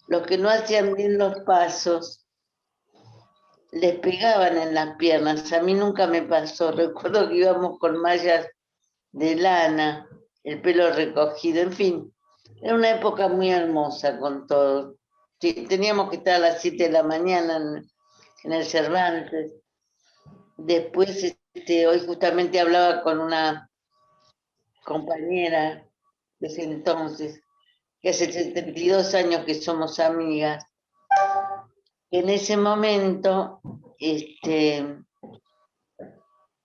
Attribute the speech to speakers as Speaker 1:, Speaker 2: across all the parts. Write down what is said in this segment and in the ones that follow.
Speaker 1: los que no hacían bien los pasos les pegaban en las piernas. A mí nunca me pasó. Recuerdo que íbamos con mallas de lana, el pelo recogido, en fin. Era una época muy hermosa con todo. Sí, teníamos que estar a las 7 de la mañana en el Cervantes. Después, hoy justamente hablaba con una compañera de ese entonces, que hace 72 años que somos amigas. En ese momento,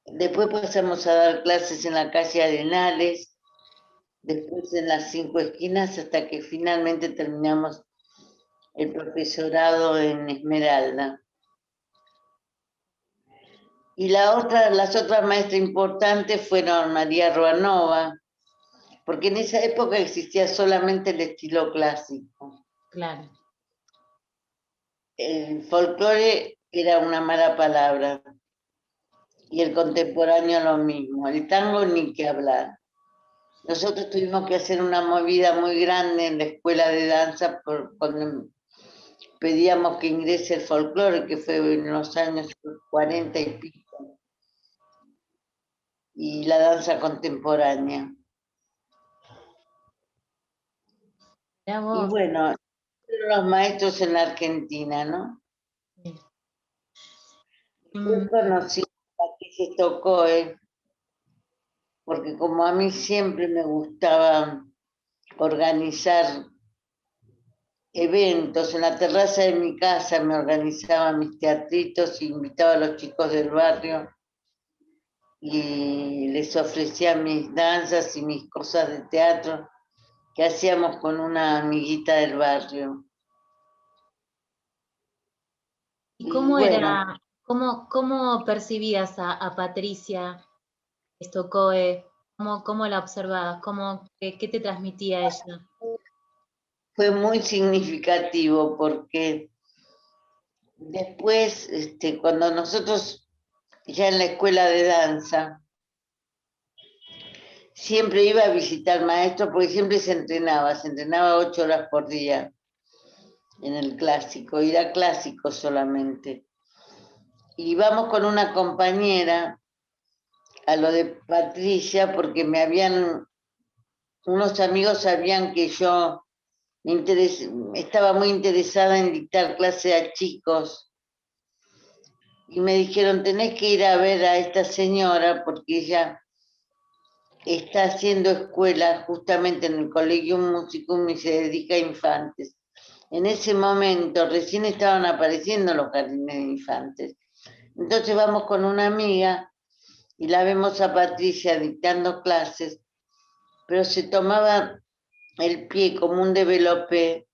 Speaker 1: después pasamos a dar clases en la calle Arenales, después en las 5 esquinas, hasta que finalmente terminamos el profesorado en Esmeralda. Y las otras maestras importantes fueron María Ruanova, porque en esa época existía solamente el estilo clásico.
Speaker 2: Claro.
Speaker 1: El folclore era una mala palabra, y el contemporáneo lo mismo. El tango ni que hablar. Nosotros tuvimos que hacer una movida muy grande en la escuela de danza cuando pedíamos que ingrese el folclore, que fue en los años 40 y pico, y la danza contemporánea. Y bueno, los maestros en la Argentina, ¿no?
Speaker 2: Sí.
Speaker 1: Después conocí a Patricia Stokoe, porque como a mí siempre me gustaba organizar eventos, en la terraza de mi casa me organizaba mis teatritos e invitaba a los chicos del barrio y les ofrecía mis danzas y mis cosas de teatro que hacíamos con una amiguita del barrio.
Speaker 2: ¿Y cómo era, cómo percibías a Patricia Stokoe? ¿Cómo la observabas? ¿Qué te transmitía ella?
Speaker 1: Fue muy significativo porque después, cuando nosotros ya en la escuela de danza, siempre iba a visitar maestros porque siempre se entrenaba 8 horas por día en el clásico, era clásico solamente. Y vamos con una compañera a lo de Patricia porque unos amigos sabían que yo estaba muy interesada en dictar clase a chicos y me dijeron, tenés que ir a ver a esta señora porque ella está haciendo escuela justamente en el Collegium Musicum y se dedica a infantes. En ese momento recién estaban apareciendo los jardines de infantes. Entonces vamos con una amiga y la vemos a Patricia dictando clases, pero se tomaba el pie como un develope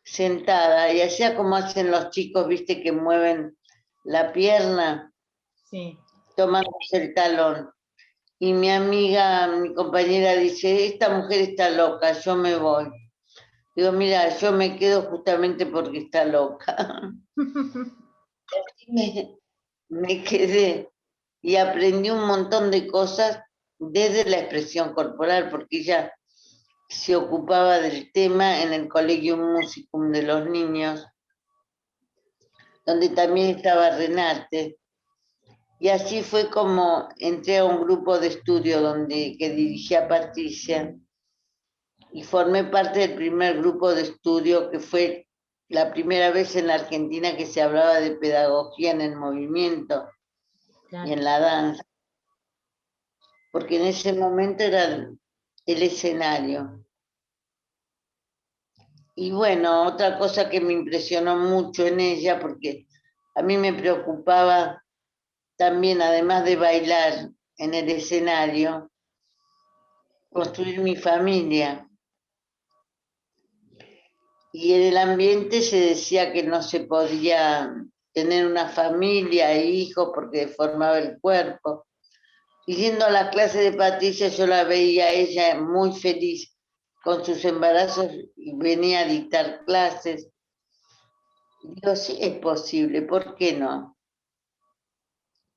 Speaker 1: sentada y hacía como hacen los chicos, viste, que mueven la pierna,
Speaker 2: Sí.
Speaker 1: tomándose el talón. Y mi amiga, mi compañera dice, esta mujer está loca, yo me voy. Digo, mira, yo me quedo justamente porque está loca. Y me quedé y aprendí un montón de cosas desde la expresión corporal, porque ella se ocupaba del tema en el Collegium Musicum de los niños, donde también estaba Renate. Y así fue como entré a un grupo de estudio que dirigía Patricia y formé parte del primer grupo de estudio que fue la primera vez en la Argentina que se hablaba de pedagogía en el movimiento y en la danza, porque en ese momento era el escenario. Y bueno, otra cosa que me impresionó mucho en ella, porque a mí me preocupaba también, además de bailar en el escenario, construir mi familia. Y en el ambiente se decía que no se podía tener una familia e hijos porque deformaba el cuerpo. Y yendo a la clase de Patricia, yo la veía a ella muy feliz con sus embarazos y venía a dictar clases. Y digo, sí es posible, ¿por qué no?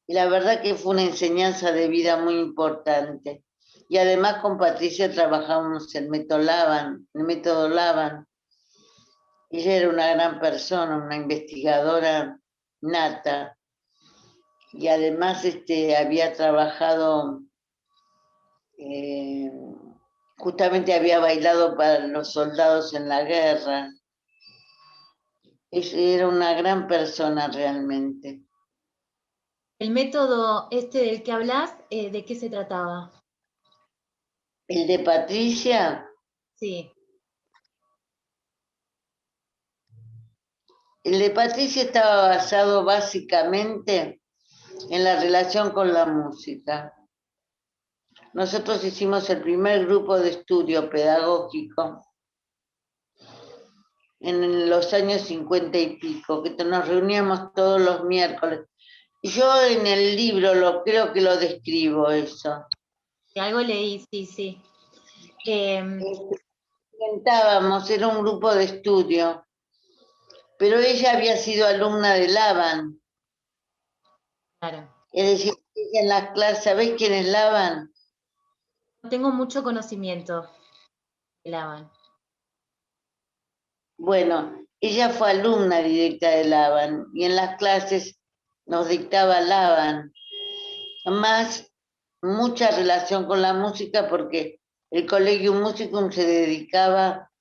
Speaker 1: Y la verdad que fue una enseñanza de vida muy importante. Y además con Patricia trabajamos en el método Laban, Ella era una gran persona, una investigadora nata, y además había trabajado, eh, justamente había bailado para los soldados en la guerra. Era una gran persona realmente.
Speaker 2: El método del que hablas, ¿de qué se trataba?
Speaker 1: El de Patricia,
Speaker 2: Sí,
Speaker 1: el de Patricia estaba basado básicamente en la relación con la música. Nosotros hicimos el primer grupo de estudio pedagógico en los años 50 y pico, que nos reuníamos todos los miércoles. Y yo en el libro creo que lo describo eso.
Speaker 2: algo leí, sí, sí.
Speaker 1: Intentábamos, era un grupo de estudio, pero ella había sido alumna de Laban.
Speaker 2: Claro.
Speaker 1: Es decir, ella en las clases, ¿sabés quién es Laban?
Speaker 2: No tengo mucho conocimiento de Laban.
Speaker 1: Bueno, ella fue alumna directa de Laban y en las clases nos dictaba Laban. Más mucha relación con la música porque el Collegium Musicum se dedicaba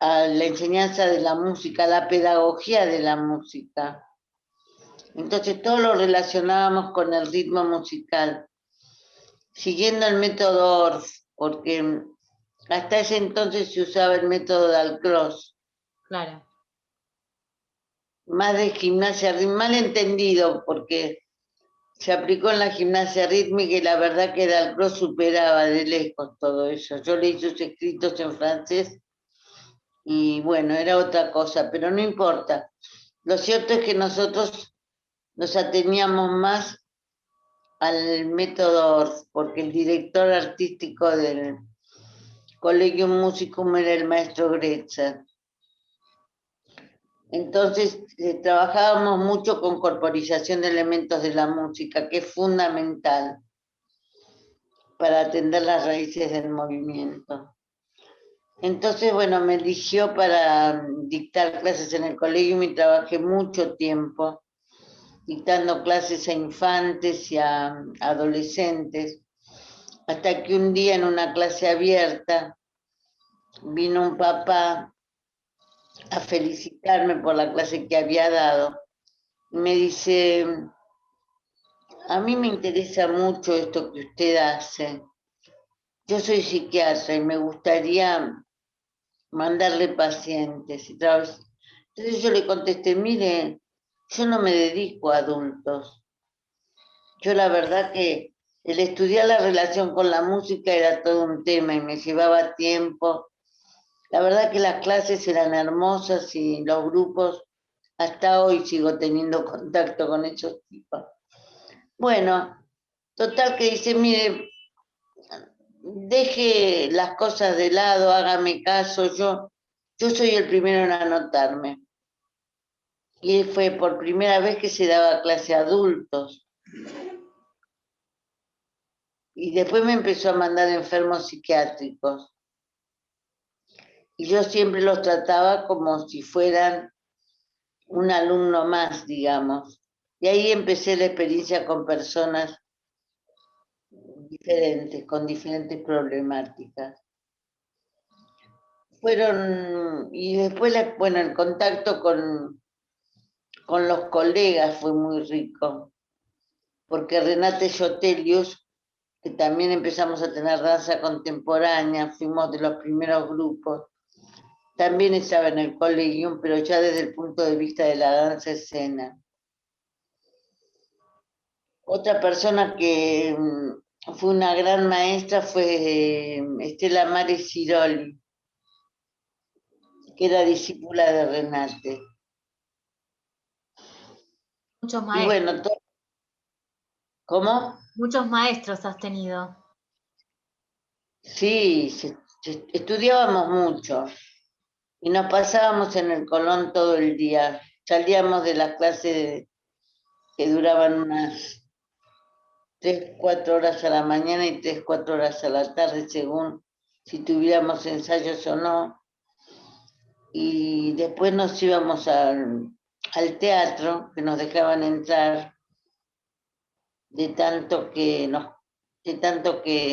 Speaker 1: a la enseñanza de la música, a la pedagogía de la música. Entonces todo lo relacionábamos con el ritmo musical, siguiendo el método Orff, porque hasta ese entonces se usaba el método de Dalcroze,
Speaker 2: Claro.
Speaker 1: más de gimnasia, mal entendido, porque se aplicó en la gimnasia rítmica y la verdad que Dalcroze superaba de lejos todo eso. Yo leí sus escritos en francés y bueno, era otra cosa, pero no importa. Lo cierto es que nosotros nos ateníamos más al método Orff, porque el director artístico del Collegium Musicum era el maestro Gretzer. Entonces, trabajábamos mucho con corporización de elementos de la música, que es fundamental para atender las raíces del movimiento. Entonces, bueno, me eligió para dictar clases en el colegio y trabajé mucho tiempo dictando clases a infantes y a adolescentes, hasta que un día en una clase abierta vino un papá a felicitarme por la clase que había dado. Y me dice, a mí me interesa mucho esto que usted hace. Yo soy psiquiatra y me gustaría mandarle pacientes. Entonces yo le contesté, mire, yo no me dedico a adultos. Yo la verdad que el estudiar la relación con la música era todo un tema y me llevaba tiempo. La verdad que las clases eran hermosas y los grupos, hasta hoy sigo teniendo contacto con esos tipos. Bueno, total que dice, mire, deje las cosas de lado, hágame caso, yo soy el primero en anotarme. Y fue por primera vez que se daba clase a adultos. Y después me empezó a mandar enfermos psiquiátricos. Y yo siempre los trataba como si fueran un alumno más, digamos. Y ahí empecé la experiencia con personas diferentes, con diferentes problemáticas. Y después, bueno, el contacto con los colegas fue muy rico, porque Renate Jotelius, que también empezamos a tener danza contemporánea, fuimos de los primeros grupos, también estaba en el colegio, pero ya desde el punto de vista de la danza escena. Otra persona que fue una gran maestra fue Estela Maris Ciroli, que era discípula de Renate.
Speaker 2: Muchos
Speaker 1: Y
Speaker 2: maestros.
Speaker 1: bueno, ¿cómo?
Speaker 2: Muchos maestros has tenido.
Speaker 1: Sí, estudiábamos mucho y nos pasábamos en el Colón todo el día. Salíamos de las clases que duraban unas 3, 4 horas a la mañana y 3, 4 horas a la tarde, según si tuviéramos ensayos o no. y después nos íbamos al teatro, que nos dejaban entrar de tanto que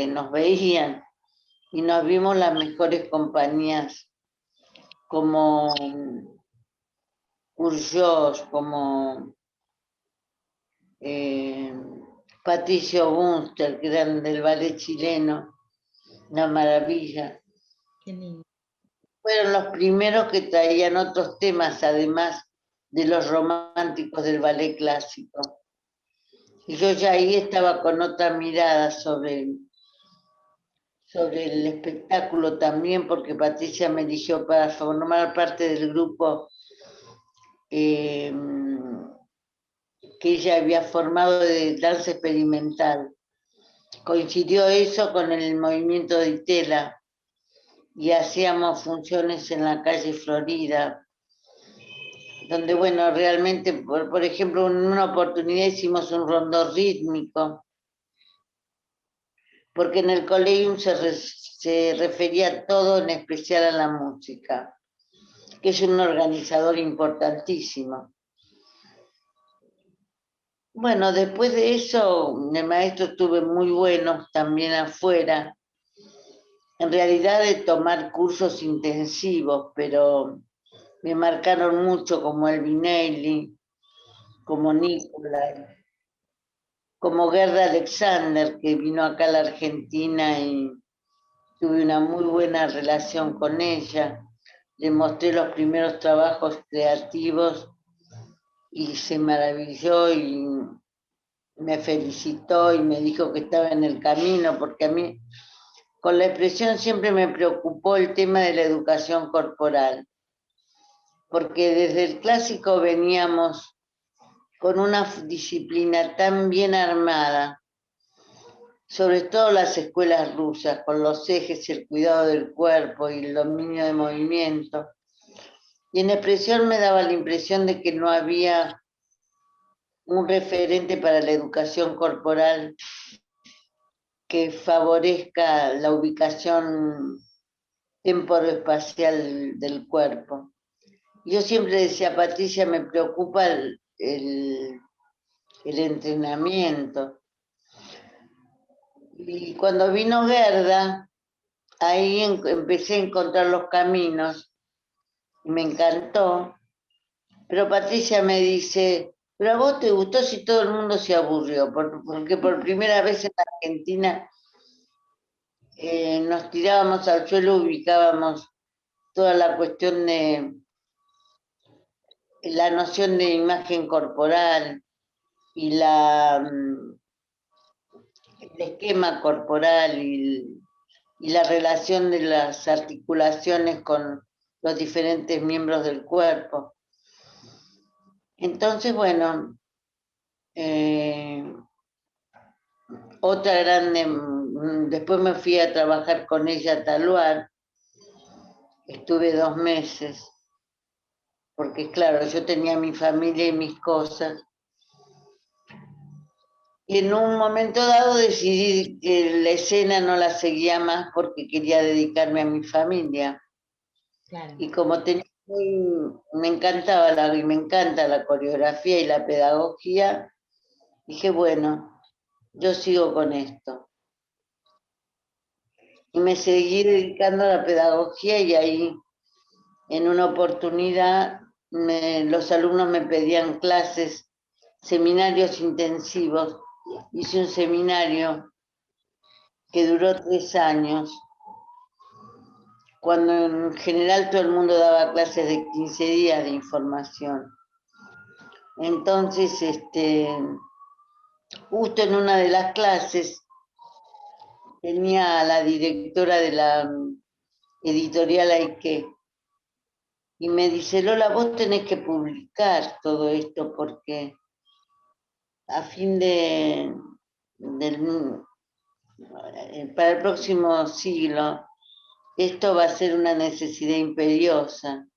Speaker 1: nos veían, y nos vimos las mejores compañías como Urjós, como eh, Patricio Bunster, que eran del ballet chileno, una maravilla.
Speaker 2: Qué lindo.
Speaker 1: Fueron los primeros que traían otros temas, además de los románticos del ballet clásico. Y yo ya ahí estaba con otra mirada sobre el espectáculo también, porque Patricia me eligió para formar parte del grupo eh, que ella había formado de danza experimental. Coincidió eso con el movimiento de Itela y hacíamos funciones en la calle Florida, donde, bueno, realmente, por ejemplo, en una oportunidad hicimos un rondó rítmico, porque en el colegio se refería todo en especial a la música, que es un organizador importantísimo. Bueno, después de eso, el maestro estuve muy bueno también afuera, en realidad de tomar cursos intensivos, pero me marcaron mucho como Elvinelli, como Nicolai, como Gerda Alexander, que vino acá a la Argentina y tuve una muy buena relación con ella. Le mostré los primeros trabajos creativos y se maravilló y me felicitó y me dijo que estaba en el camino, porque a mí con la expresión siempre me preocupó el tema de la educación corporal, porque desde el clásico veníamos con una disciplina tan bien armada, sobre todo las escuelas rusas, con los ejes, el cuidado del cuerpo y el dominio de movimiento. Y en expresión me daba la impresión de que no había un referente para la educación corporal que favorezca la ubicación temporoespacial del cuerpo. Yo siempre decía, Patricia, me preocupa el entrenamiento. Y cuando vino Gerda, ahí empecé a encontrar los caminos y me encantó. Pero Patricia me dice, pero a vos te gustó si todo el mundo se aburrió, porque por primera vez en Argentina nos tirábamos al suelo, ubicábamos toda la cuestión de la noción de imagen corporal y el esquema corporal y la relación de las articulaciones con los diferentes miembros del cuerpo. Entonces, bueno, otra grande, después me fui a trabajar con ella a Taluar, estuve 2 meses, porque claro, yo tenía mi familia y mis cosas, y en un momento dado decidí que la escena no la seguía más porque quería dedicarme a mi familia.
Speaker 2: Claro.
Speaker 1: Y como me encantaba y me encanta la coreografía y la pedagogía, dije, bueno, yo sigo con esto. Y me seguí dedicando a la pedagogía y ahí, en una oportunidad, los alumnos me pedían clases, seminarios intensivos. Hice un seminario que duró 3 años, cuando en general todo el mundo daba clases de 15 días de información. Entonces, justo en una de las clases tenía a la directora de la editorial Aike y me dice, Lola, vos tenés que publicar todo esto porque a fin para el próximo siglo esto va a ser una necesidad imperiosa.